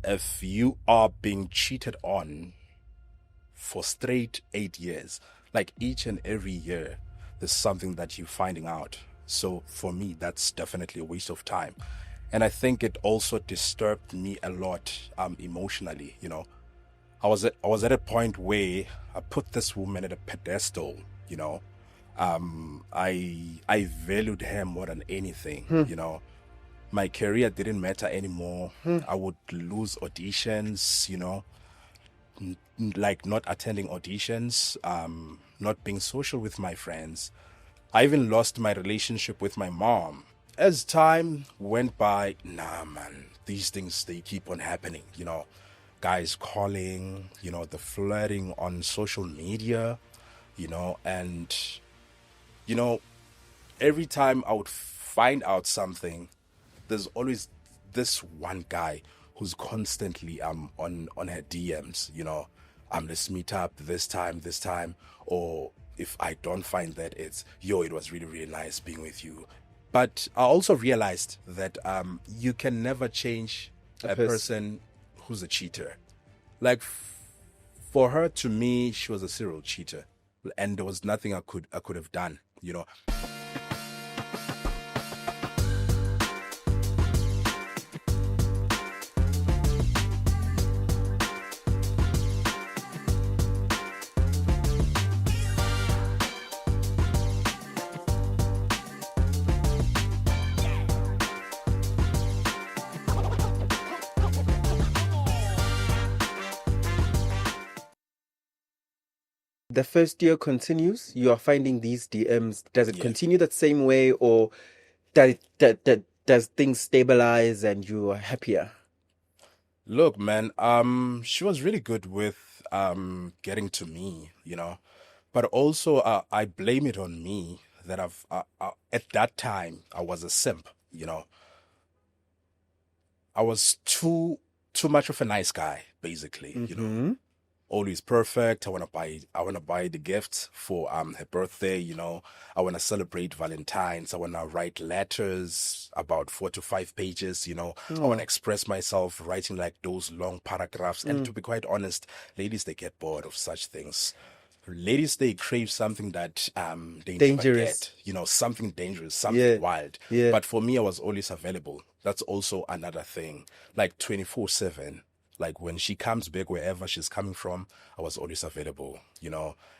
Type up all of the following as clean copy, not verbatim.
if you are being cheated on for straight 8 years, like each and every year, there's something that you're finding out. So for me, that's definitely a waste of time. And I think it also disturbed me a lot emotionally, I was at a point where I put this woman at a pedestal, you know. I valued her more than anything. My career didn't matter anymore. I would lose auditions, like not attending auditions, not being social with my friends. I even lost my relationship with my mom. As time went by, nah, man, these things, they keep on happening, guys calling, the flirting on social media, and, you know, every time I would find out something, there's always this one guy who's constantly on her DMs, let's meet up this time, or if I don't find that, it's it was really, really nice being with you. But I also realized that you can never change a person who's a cheater. Like for her, to me, she was a serial cheater, and there was nothing I could have done. The first year continues, you are finding these DMs. Does it continue that same way, or does things stabilize and you are happier? Look, man, she was really good with getting to me, but also I blame it on me that at that time I was a simp. I was too much of a nice guy, basically. Always perfect. I wanna buy the gifts for her birthday, I wanna celebrate Valentine's. I wanna write letters about 4 to 5 pages, I wanna express myself writing like those long paragraphs. And to be quite honest, ladies, they get bored of such things. Ladies, they crave something that they never get, something dangerous, something wild. Yeah. But for me, I was always available. That's also another thing. Like 24/7. Like when she comes back, wherever she's coming from, I was always available,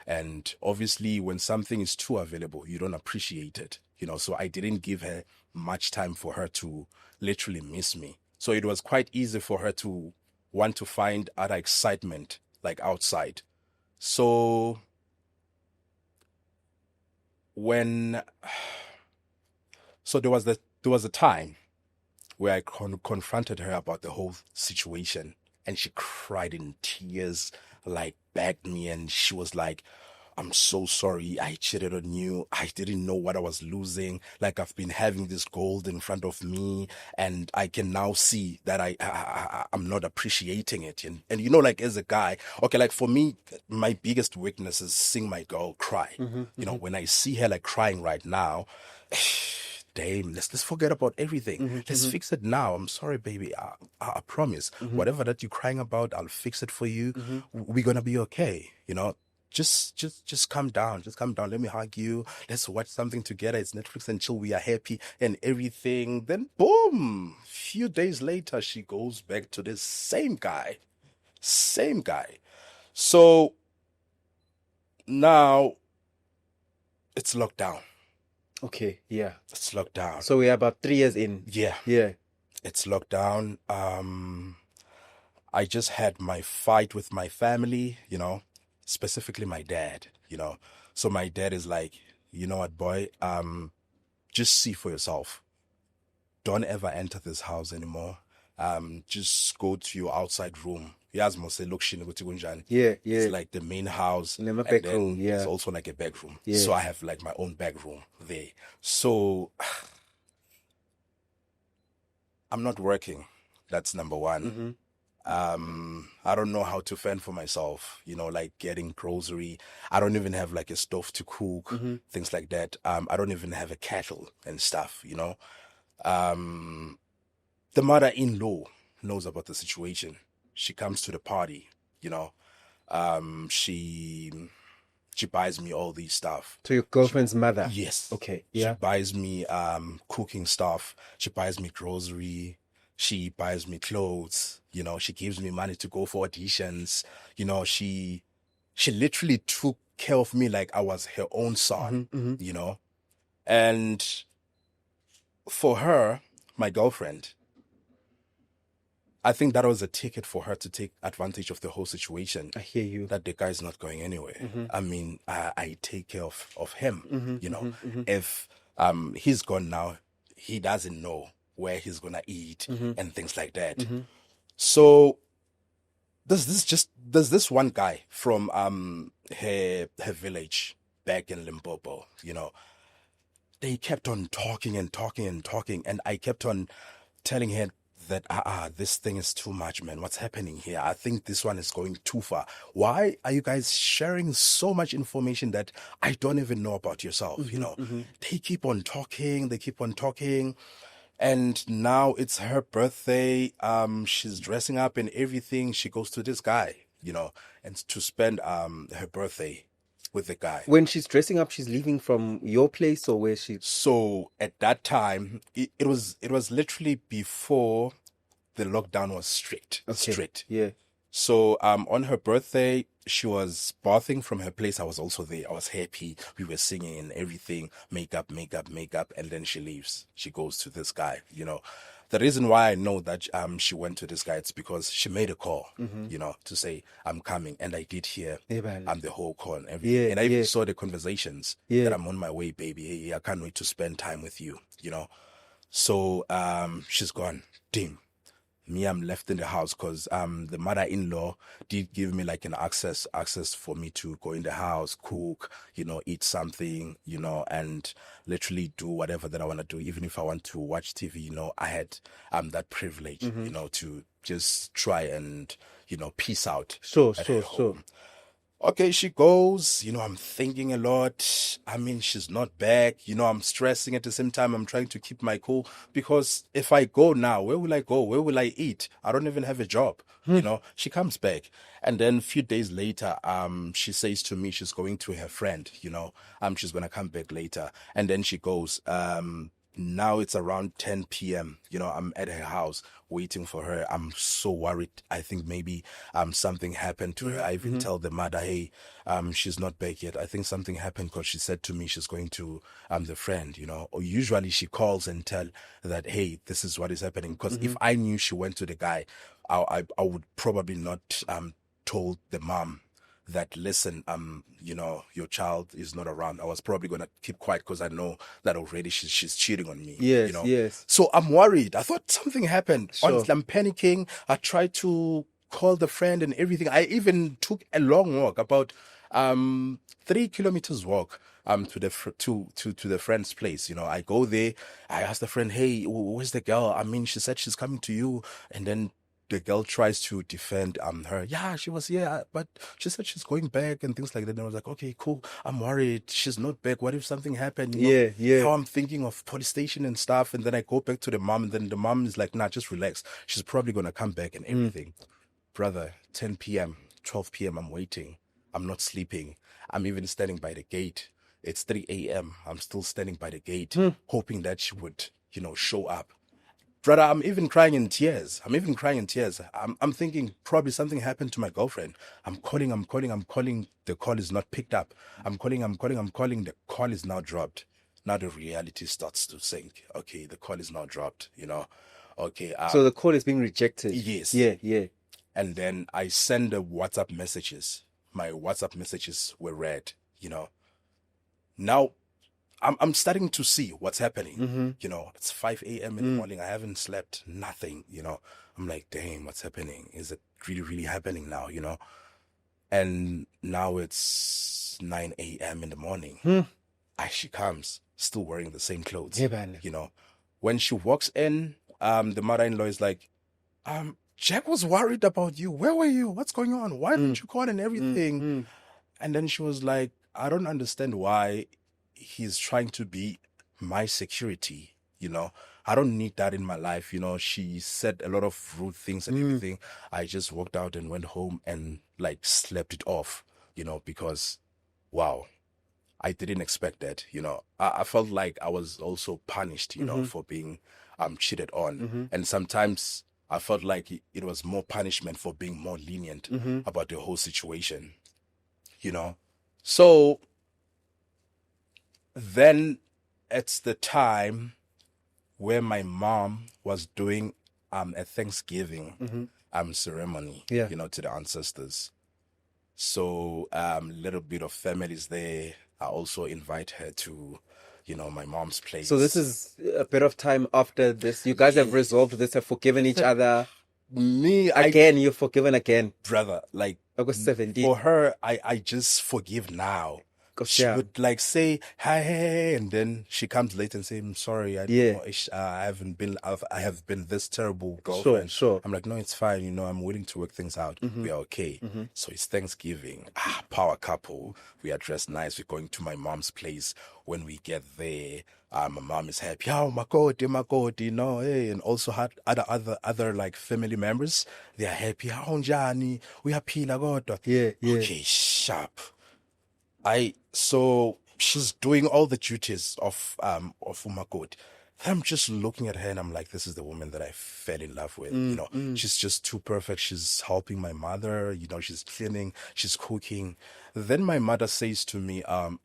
And obviously, when something is too available, you don't appreciate it, So I didn't give her much time for her to literally miss me. So it was quite easy for her to want to find other excitement, like outside. So there was a time where I confronted her about the whole situation, and she cried in tears, like begged me, and she was like, I'm so sorry, I cheated on you. I didn't know what I was losing. Like, I've been having this gold in front of me, and I can now see that I'm not appreciating it. And like, as a guy, okay, like for me, my biggest weakness is seeing my girl cry. When I see her like crying right now, damn, let's forget about everything. Let's fix it now. I'm sorry, baby. I promise. Whatever that you're crying about, I'll fix it for you. We're gonna be okay. Just calm down. Just calm down. Let me hug you. Let's watch something together. It's Netflix until we are happy and everything. Then boom, few days later, she goes back to this same guy. So now it's locked down. Okay, yeah. It's locked down. So we're about 3 years in. Yeah. It's locked down. I just had my fight with my family, specifically my dad, So my dad is like, you know what, boy, just see for yourself. Don't ever enter this house anymore. Just go to your outside room. Yeah. It's like the main house. In a back room, yeah. It's also like a back room. Yeah. So I have like my own back room there. So I'm not working. That's number one. I don't know how to fend for myself, like getting grocery. I don't even have like a stove to cook, things like that. I don't even have a kettle and stuff, The mother-in-law, knows about the situation. She comes to the party, you know. She buys me all these stuff. To your girlfriend's mother? Yes. Okay. She Yeah. buys me cooking stuff. She buys me grocery. She buys me clothes. You know, she gives me money to go for auditions. You know, she literally took care of me like I was her own son. You know, and for her, my girlfriend, I think that was a ticket for her to take advantage of the whole situation. I hear you. That the guy's not going anywhere. I mean, I take care of him. You know, if he's gone now, he doesn't know where he's gonna eat and things like that. So there's this one guy from her village back in Limpopo. You know, they kept on talking and talking and talking, and I kept on telling her that this thing is too much, man. What's happening here? I think this one is going too far. Why are you guys sharing so much information that I don't even know about yourself? You know, they keep on talking, and now it's her birthday. She's dressing up and everything. She goes to this guy, you know, and to spend her birthday with the guy. When she's dressing up, she's leaving from your place, or where she? So at that time, it was literally before the lockdown was strict. Yeah. So on her birthday, she was bathing from her place. I was also there. I was happy. We were singing and everything, makeup, and then she leaves. She goes to this guy, you know. The reason why I know that she went to this guy, it's because she made a call, you know, to say, I'm coming. And I did hear the whole call and everything. Yeah, and I even saw the conversations Yeah. that I'm on my way, baby. Hey, I can't wait to spend time with you, you know. So she's gone. Dim. Me, I'm left in the house because the mother-in-law did give me like an access for me to go in the house, cook, you know, eat something, you know, and literally do whatever that I want to do. Even if I want to watch TV, you know, I had that privilege, you know, to just try and, you know, peace out. Sure. Okay, she goes, you know, I'm thinking a lot. I mean, she's not back. You know, I'm stressing at the same time. I'm trying to keep my cool because if I go now, where will I go? Where will I eat? I don't even have a job. You know, she comes back. And then a few days later, she says to me, she's going to her friend, you know, she's going to come back later. And then she goes, now it's around 10 p.m. You know, I'm at her house waiting for her. I'm so worried. I think maybe something happened to her. I even tell the mother, hey, she's not back yet. I think something happened because she said to me she's going to the friend, you know. Or usually she calls and tell that, hey, this is what is happening. Because if I knew she went to the guy, I would probably not told the mom that, listen, you know, your child is not around. I was probably gonna keep quiet because I know that already she's cheating on me. Yes, you know? yes. So I'm worried. I thought something happened. Sure. Honestly, I'm panicking. I tried to call the friend and everything. I even took a long walk, about 3 kilometers walk to the friend's place. You know, I go there. I ask the friend, hey, where's the girl? I mean, she said she's coming to you, and then the girl tries to defend her. Yeah, she was here, but she said she's going back and things like that. And I was like, okay, cool. I'm worried. She's not back. What if something happened? You know? Yeah. How I'm thinking of police station and stuff. And then I go back to the mom, and then the mom is like, nah, just relax. She's probably gonna come back and everything. Brother, 10 p.m., 12 p.m., I'm waiting. I'm not sleeping. I'm even standing by the gate. It's 3 a.m. I'm still standing by the gate, hoping that she would, you know, show up. Brother, I'm even crying in tears. I'm thinking probably something happened to my girlfriend. I'm calling. The call is not picked up. I'm calling. The call is now dropped. Now the reality starts to sink. Okay, the call is now dropped, you know. Okay. So the call is being rejected. Yes. Yeah. And then I send the WhatsApp messages. My WhatsApp messages were read, you know. Now I'm starting to see what's happening. You know, it's 5 a.m. in the morning. I haven't slept, nothing, you know. I'm like, damn, what's happening? Is it really, really happening now, you know? And now it's 9 a.m. in the morning. She comes, still wearing the same clothes, you know. When she walks in, the mother-in-law is like, Jack was worried about you. Where were you? What's going on? Why didn't you call and everything? And then she was like, I don't understand why he's trying to be my security, you know. I don't need that in my life. She said a lot of rude things and everything. I just walked out and went home and like slept it off, because wow, I didn't expect that. I felt like I was also punished, for being cheated on. And sometimes I felt like it was more punishment for being more lenient about the whole situation, So then it's the time where my mom was doing a Thanksgiving ceremony, Yeah. to the ancestors. So little bit of families there. I also invite her to, my mom's place. So this is a bit of time after this. You guys have resolved this, have forgiven each other. You've forgiven again. Brother, like August 17th. for her, I just forgive now. She would like say hi, hey, and then she comes later and say, "I'm sorry, I have been this terrible girlfriend." Sure. I'm like, no, it's fine. I'm willing to work things out. We are okay. So it's Thanksgiving. Power couple. We are dressed nice. We're going to my mom's place. When we get there, my mom is happy. Oh, makoti, hey, and also had other like family members. They are happy. How njani? We are pila kodwa. Yeah. Okay, sharp. So she's doing all the duties of umakoti. I'm just looking at her and I'm like, this is the woman that I fell in love with. She's just too perfect. She's helping my mother. She's cleaning, she's cooking. Then my mother says to me, Then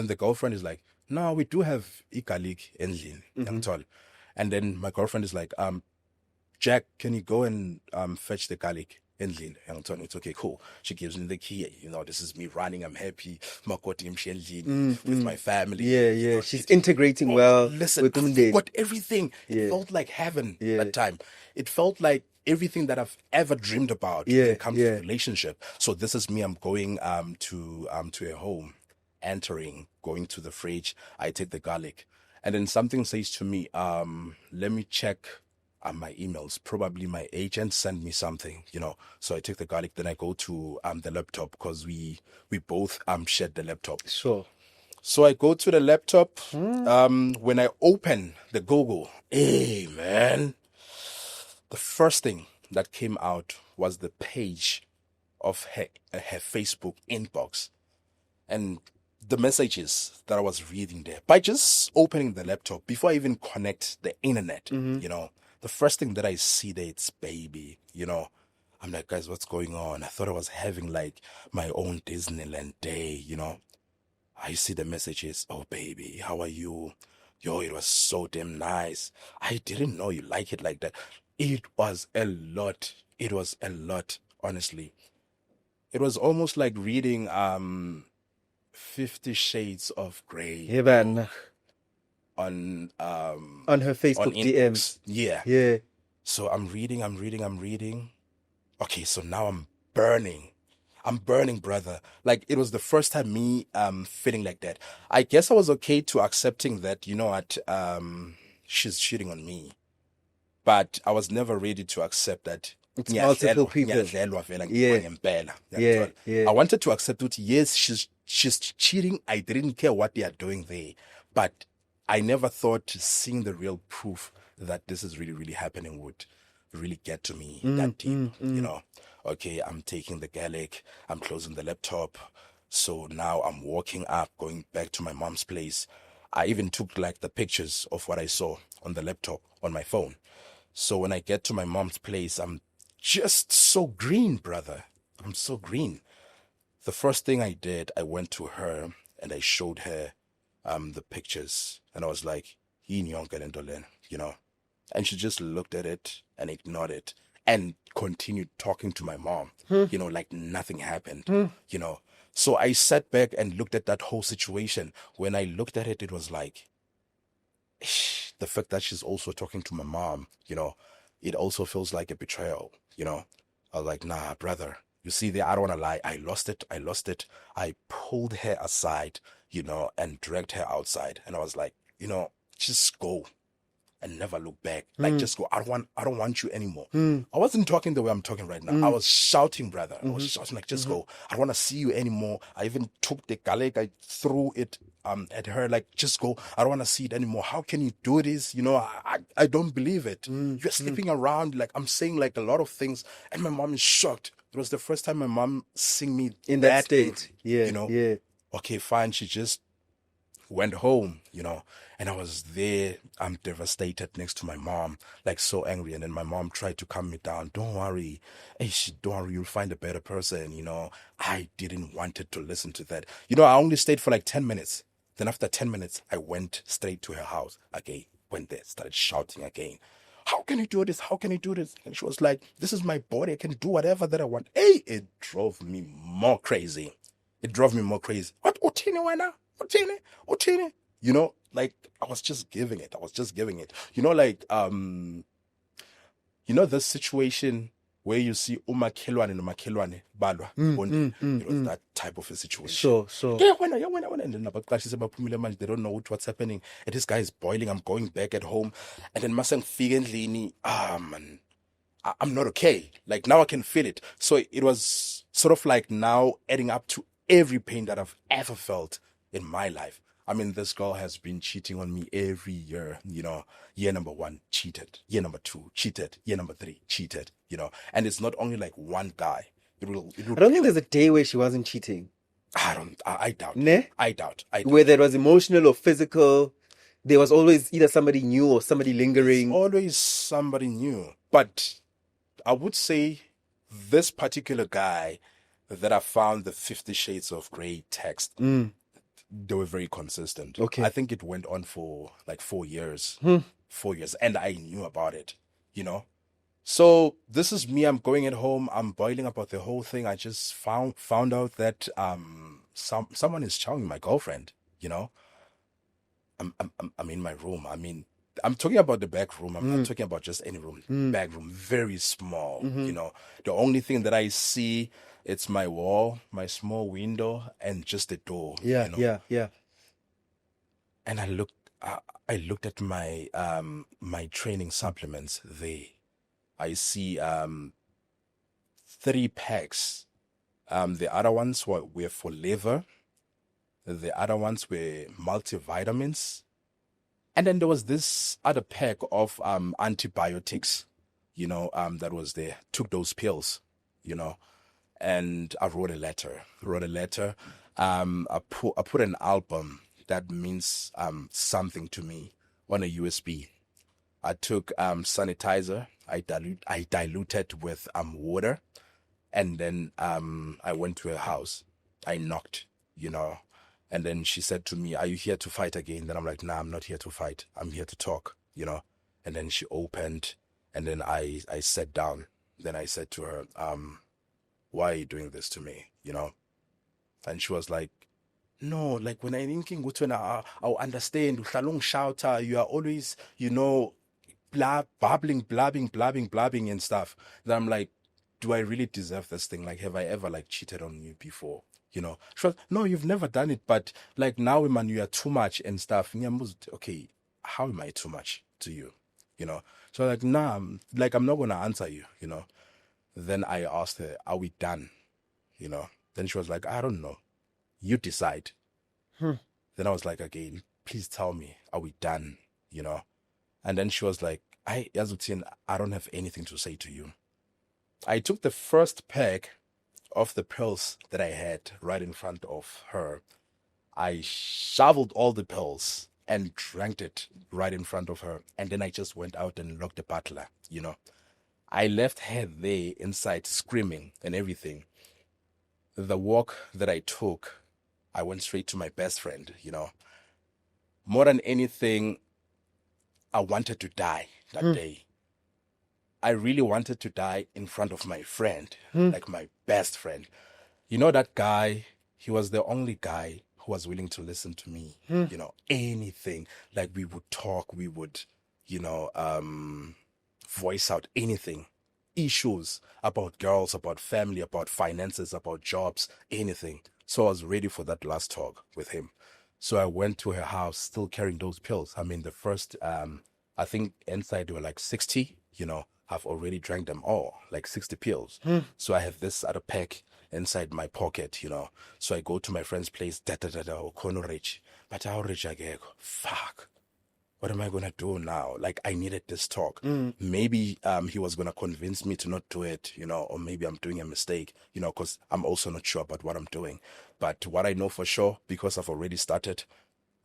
the girlfriend is like, no, we do have garlic endlini. And then my girlfriend is like, Jack, can you go and fetch the garlic? It's okay, cool. She gives me the key. This is me running. I'm happy. With my family. Yeah. She's integrating well. Listen, I got everything. It felt like heaven that time. It felt like everything that I've ever dreamed about when it comes to relationship. So this is me. I'm going to a home, entering, going to the fridge. I take the garlic, and then something says to me, let me check my emails. Probably my agent sent me something, So I take the garlic, then I go to the laptop because we both shared the laptop. Sure. So I go to the laptop. When I open the Google, hey man, the first thing that came out was the page of her Facebook inbox and the messages that I was reading there. By just opening the laptop, before I even connect the internet, the first thing that I see there, it's baby, I'm like, guys, what's going on? I thought I was having like my own Disneyland day, I see the messages. Oh, baby, how are you? Yo, it was so damn nice. I didn't know you like it like that. It was a lot. It was a lot, honestly. It was almost like reading 50 Shades of Grey. Yeah, man. On her Facebook DMs. Yeah. So I'm reading. Okay, so now I'm burning, brother. Like it was the first time me feeling like that. I guess I was okay to accepting that, what, she's cheating on me. But I was never ready to accept that it's multiple people. Yeah. I wanted to accept it. Yes, she's cheating. I didn't care what they are doing there. But I never thought seeing the real proof that this is really, really happening would really get to me that deep, Okay, I'm taking the garlic, I'm closing the laptop. So now I'm walking up, going back to my mom's place. I even took like the pictures of what I saw on the laptop on my phone. So when I get to my mom's place, I'm just so green, brother. I'm so green. The first thing I did, I went to her and I showed her the pictures, and I was like, and she just looked at it and ignored it and continued talking to my mom, like nothing happened, So I sat back and looked at that whole situation. When I looked at it, it was like, the fact that she's also talking to my mom, it also feels like a betrayal, I was like, nah, brother, you see there, I don't want to lie. I lost it. I pulled her aside, and dragged her outside. And I was like, just go. and never look back. Like, just go, I don't want you anymore. I wasn't talking the way I'm talking right now. I was shouting, brother. I was shouting, like, just go. I don't want to see you anymore. I even took the galeg, I threw it at her, like, just go. I don't want to see it anymore. How can you do this? You know, I don't believe it. You're sleeping around. Like, I'm saying, like, a lot of things. And my mom is shocked. It was the first time my mom seen me in that state. Angry, You know? Okay, fine. She just went home, and I was there. I'm devastated next to my mom, like, so angry. And then my mom tried to calm me down. Don't worry. Hey, don't worry. You'll find a better person. I didn't want it to listen to that. I only stayed for like 10 minutes. Then after 10 minutes, I went straight to her house again. Went there, started shouting again. How can you do this? How can you do this? And she was like, this is my body. I can do whatever that I want. Hey, it drove me more crazy. What? Otini wena? Otini? Like, I was just giving it. This situation where you see umakhelwane nomakhelwane balwa bonding. It was that type of a situation. So. Yeah, when and then they don't know what's happening. And this guy is boiling. I'm going back at home, and then masang figandlini. Man, I'm not okay. Like, now I can feel it. So it was sort of like now adding up to every pain that I've ever felt in my life. I mean, this girl has been cheating on me every year. Year number 1, cheated. Year number 2, cheated. Year number 3, cheated. And it's not only like one guy. It will. I don't think there's a day where she wasn't cheating. I doubt. Ne? I doubt. Whether it was emotional or physical, there was always either somebody new or somebody lingering. There's always somebody new. But I would say this particular guy that I found the 50 Shades of Grey text, they were very consistent. Okay. I think it went on for like 4 years. 4 years. And I knew about it, So this is me. I'm going at home. I'm boiling about the whole thing. I just found out that someone is chowing my girlfriend, I'm in my room. I mean, I'm talking about the back room. I'm not talking about just any room. Back room, very small. The only thing that I see, it's my wall, my small window, and just the door. Yeah. And I looked at my my training supplements there. I see 3 packs. The other ones were for liver. The other ones were multivitamins. And then there was this other pack of antibiotics, that was there. Took those pills, and I wrote a letter. I put an album that means something to me on a USB. I took sanitizer. I diluted with water, and then I went to her house. I knocked, and then she said to me, "Are you here to fight again?" Then I'm like, "Nah, I'm not here to fight. I'm here to talk, And then she opened, and then I sat down. Then I said to her, "Why are you doing this to me?" And she was like, "No, like, when I'm thinking, I'll understand. Shouter, you are always, blabbing and stuff." Then I'm like, "Do I really deserve this thing? Like, have I ever like cheated on you before?" She was, "No, you've never done it, but like now, man, you are too much and stuff." Okay, how am I too much to you? So like, nah, I'm not gonna answer you. Then I asked her, "Are we done?" Then she was like, "I don't know. You decide." Then I was like, again, "Please tell me, are we done?" And then she was like, Yazutin, I don't have anything to say to you." I took the first pack of the pills that I had right in front of her. I shoveled all the pills and drank it right in front of her. And then I just went out and locked the butler, I left her there inside screaming and everything. The walk that I took, I went straight to my best friend, More than anything, I wanted to die that day. I really wanted to die in front of my friend, like my best friend. That guy, he was the only guy who was willing to listen to me, anything. Like, we would talk, we would, voice out anything. Issues about girls, about family, about finances, about jobs, anything. So I was ready for that last talk with him. So I went to her house still carrying those pills. I mean, the first I think inside there were like 60, I've already drank them all, like 60 pills. So I have this other pack inside my pocket, So I go to my friend's place, kono rich. But how rich I get? Fuck. What am I gonna do now? Like, I needed this talk. Maybe he was gonna convince me to not do it, or maybe I'm doing a mistake, because I'm also not sure about what I'm doing. But what I know for sure, because I've already started,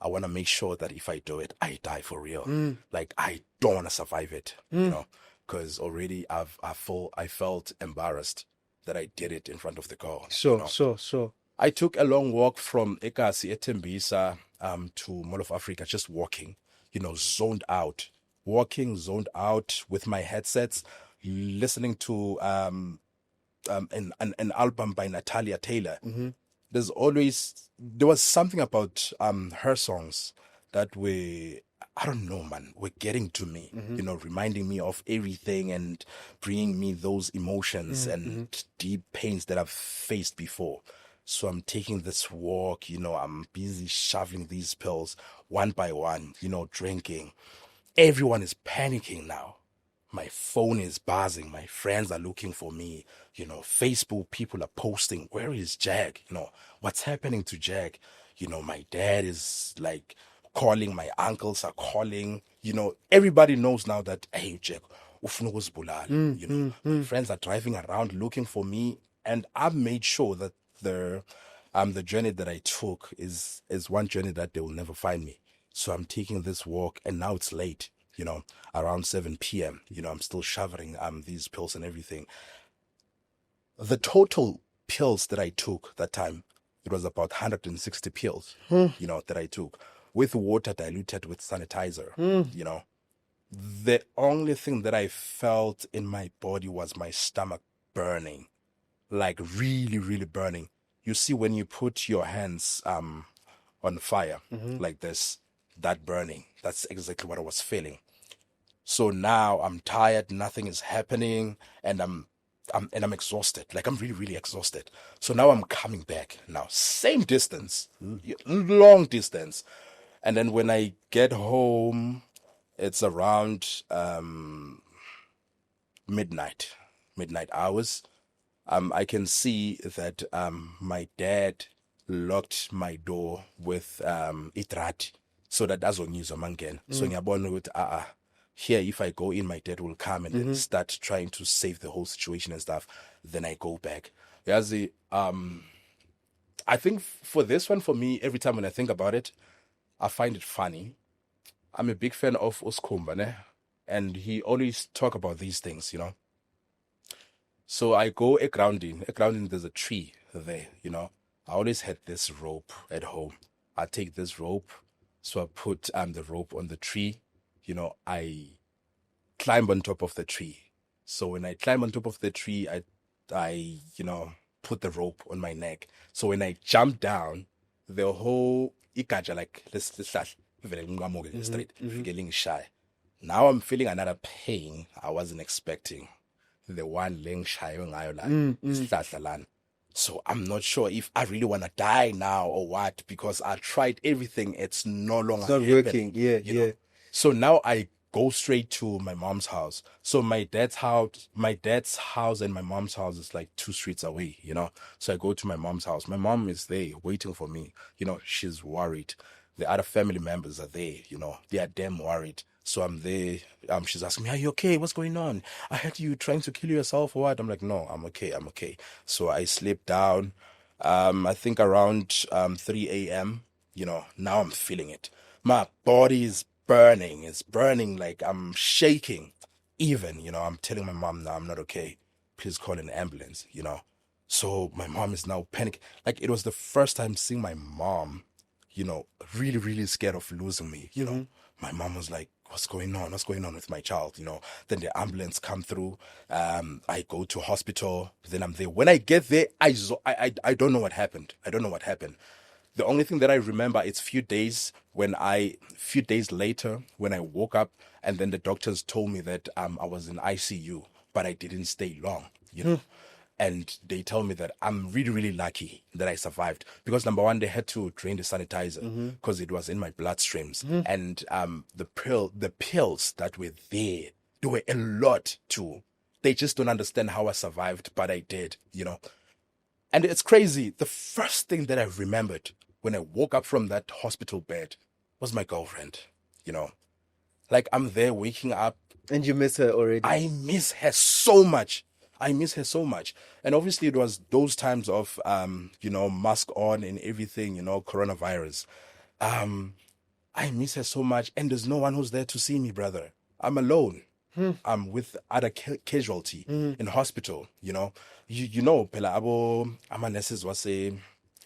I want to make sure that if I do it, I die for real. Like, I don't want to survive it, because already I felt embarrassed that I did it in front of the girl. Sure. I took a long walk from Ekasi Etembisa to Mall of Africa, just walking, zoned out, zoned out with my headsets, listening to an album by Natalia Taylor. There was something about her songs that I don't know, man, were getting to me, reminding me of everything and bringing me those emotions and deep pains that I've faced before. So I'm taking this walk, I'm busy shoveling these pills one by one, drinking. Everyone is panicking now. My phone is buzzing. My friends are looking for me. Facebook people are posting, where is Jack? What's happening to Jack? My dad is like calling, my uncles are calling. Everybody knows now that, hey, Jack, ufuna ukuzibulala. My friends are driving around looking for me. And I've made sure that the journey that I took is one journey that they will never find me. So I'm taking this walk, and now it's late, around 7 p.m. I'm still shoveling these pills and everything. The total pills that I took that time, it was about 160 pills, that I took with water diluted with sanitizer, The only thing that I felt in my body was my stomach burning, like really, really burning. You see, when you put your hands on fire like this, that burning, that's exactly what I was feeling. So now I'm tired, nothing is happening, and I'm exhausted. Like, I'm really, really exhausted. So now I'm coming back now. Same distance, long distance. And then when I get home, it's around midnight hours. I can see that my dad locked my door with itrati, so that azongizwa mangena. So ngiyabona ukuthi here, if I go in, my dad will come and then start trying to save the whole situation and stuff. Then I go back. Yazi, I think for this one, for me, every time when I think about it, I find it funny. I'm a big fan of Oskumba, ne? And he always talk about these things, So I go a grounding. There's a tree there, I always had this rope at home. I take this rope, so I put the rope on the tree. I climb on top of the tree. So when I climb on top of the tree, I put the rope on my neck. So when I jump down, the whole ikaja, like let's straight, feeling shy. Now I'm feeling another pain I wasn't expecting. The one laying shy on So I'm not sure if I really want to die now or what, because I tried everything. It's no longer It's not working. Yeah. So now I go straight to my mom's house. So my dad's house and my mom's house is like 2 streets away, So I go to my mom's house. My mom is there waiting for me. She's worried. The other family members are there, they are damn worried. So I'm there. She's asking me, are you okay? What's going on? I heard you trying to kill yourself or what? I'm like, no, I'm okay. So I sleep down. I think around 3 a.m., now I'm feeling it. My body is burning. It's burning, like I'm shaking. Even, I'm telling my mom, now I'm not okay. Please call an ambulance, So my mom is now panicking. Like, it was the first time seeing my mom, really, really scared of losing me, My mom was like, what's going on with my child? Then the ambulance come through. I go to hospital. Then I'm there. When I get there, I don't know what happened. The only thing that I remember is few days later when I woke up, and then the doctors told me that I was in ICU, but I didn't stay long. And they tell me that I'm really, really lucky that I survived because number one, they had to drain the sanitizer because it was in my bloodstreams, and the pills that were there were a lot too. They just don't understand how I survived, but I did, And it's crazy. The first thing that I remembered when I woke up from that hospital bed was my girlfriend. Like I'm there waking up. And you miss her already. I miss her so much. And obviously it was those times of, mask on and everything, coronavirus. I miss her so much. And there's no one who's there to see me, brother. I'm alone. I'm with other casualty in hospital, Pela abo ama nurses wase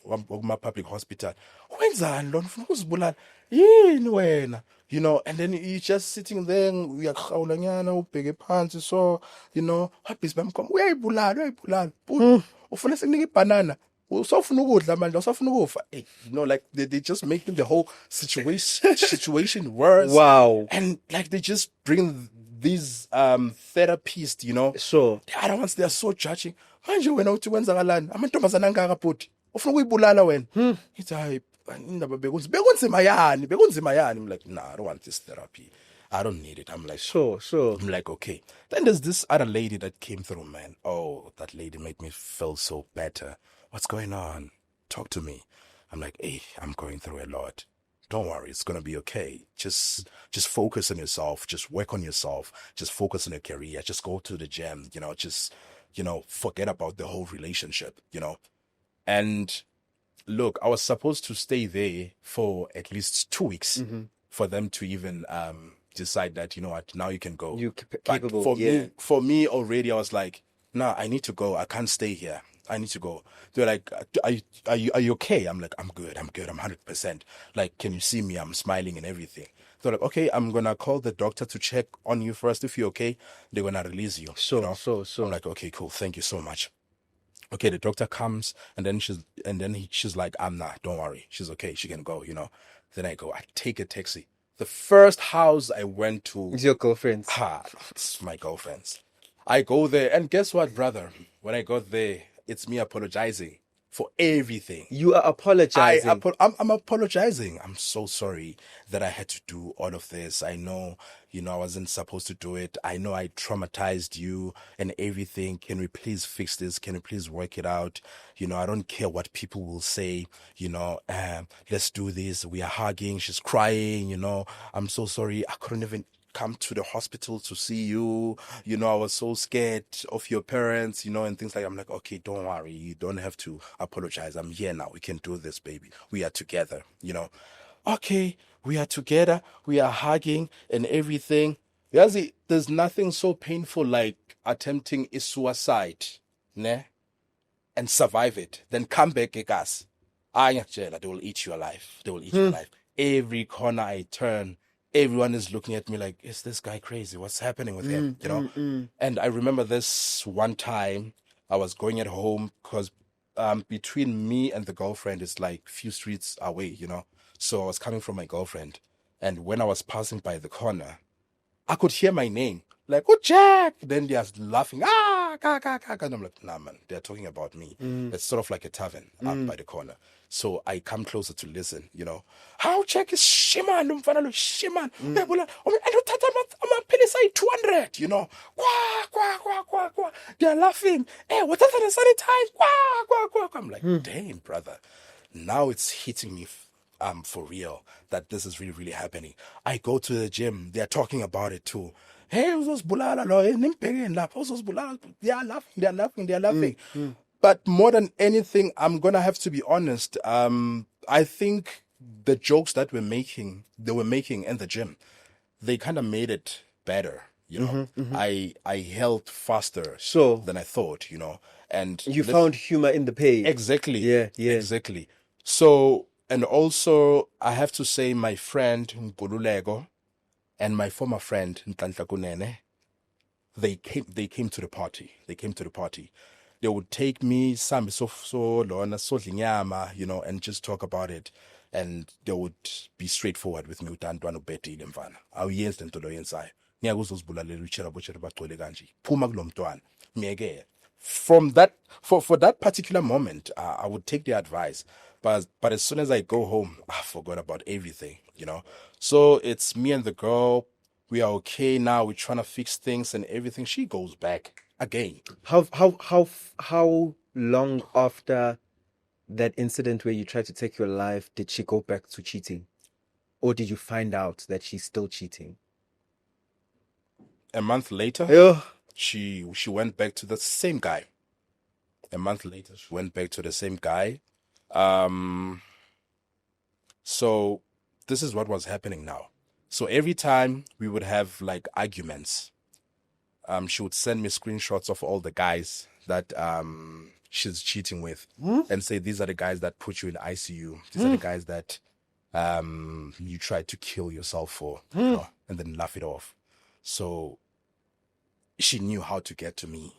wama public hospital. Wenzani lo ufuna ukuzibulala? Yini wena? And then you just sitting there uyaqhawulanyana ubheke phansi so, habhisi bamkhoma uyayibulala. Ufuna sikunika ibanana. Usofuna ukudla manje, usofuna ukufa. Like they just making the whole situation worse. Wow. And like they just bring these therapists, Sure. The other ones, they are so judging. Manje wena uthi kwenzakalani? Amantombazana angaka bhuti. Ufuna ukuyibulala wena. It's hayi indaba bekunzima yani. I'm like, nah, I don't want this therapy. I don't need it. I'm like, sure. I'm like, okay. Then there's this other lady that came through, man. Oh, that lady made me feel so better. What's going on? Talk to me. I'm like, hey, I'm going through a lot. Don't worry, it's gonna be okay. Just focus on yourself. Just work on yourself. Just focus on your career. Just go to the gym. Just forget about the whole relationship. And look, I was supposed to stay there for at least 2 weeks for them to even decide that what, now you can go. You capable. But for me already, I was like, nah, I need to go. I can't stay here. I need to go. They're like, are you okay? I'm like, I'm good. I'm 100%. Like, can you see me? I'm smiling and everything. They're like, okay, I'm going to call the doctor to check on you first. If you're okay, they're going to release you. Sure. I'm like, okay, cool. Thank you so much. Okay, the doctor comes and then she's like, I'm not, don't worry. She's okay. She can go, Then I go, I take a taxi. The first house I went to. It's your girlfriend's. It's my girlfriend's. I go there and guess what, brother? When I got there, it's me apologizing for everything. You are apologizing. I'm apologizing. I'm so sorry that I had to do all of this. I know, I wasn't supposed to do it. I know I traumatized you and everything. Can we please fix this? Can we please work it out? I don't care what people will say. Let's do this. We are hugging. She's crying. I'm so sorry. I couldn't even come to the hospital to see you. I was so scared of your parents, and things like that. I'm like, okay, don't worry. You don't have to apologize. I'm here now. We can do this, baby. We are together, Okay, we are together. We are hugging and everything. Yazi, there's nothing so painful like attempting a suicide, ne? And survive it. Then come back, guys. They will eat you alive. They will eat you alive. Every corner I turn, everyone is looking at me like, is this guy crazy? What's happening with him? And I remember this one time I was going at home because between me and the girlfriend is like few streets away, So I was coming from my girlfriend. And when I was passing by the corner, I could hear my name. Like, oh, Jack. Then they are laughing. And I'm like, nah, man, they're talking about me. It's sort of like a tavern up by the corner. So I come closer to listen, How Jack is Shiman, Shiman. And you tata am 200, They're laughing. Hey, what are the sanitize? I'm like, damn, brother. Now it's hitting me for real that this is really, really happening. I go to the gym. They're talking about it too. Hey, they're laughing. But more than anything, I'm gonna have to be honest. I think the jokes that they were making in the gym, they kind of made it better. I held faster than I thought. And you found humor in the pain. Exactly. Yeah. Exactly. So, and also I have to say, my friend Mpululego and my former friend Ntantlakunene, they came to the party. They would take me some so and just talk about it, and they would be straightforward with me. Utantwana ubhetile mfana. Awuyenzi lento lo yenzayo. Ngiyakuzozibulalela uchera bochera bagcwele kanje. Phuma kulomntwana. Miyekele. from that for that particular moment, I would take the advice. But as soon as I go home, I forgot about everything, you know. So it's me and the girl. We are okay now. We're trying to fix things and everything. She goes back again. How long after that incident where you tried to take your life did she go back to cheating? Or did you find out that she's still cheating? A month later, Yeah. she went back to the same guy. A month later, she went back to the same guy. So this is what was happening now. So every time we would have like arguments, she would send me screenshots of all the guys that she's cheating with and say, these are the guys that put you in ICU. These are the guys that you tried to kill yourself for, you know, and then laugh it off. So she knew how to get to me.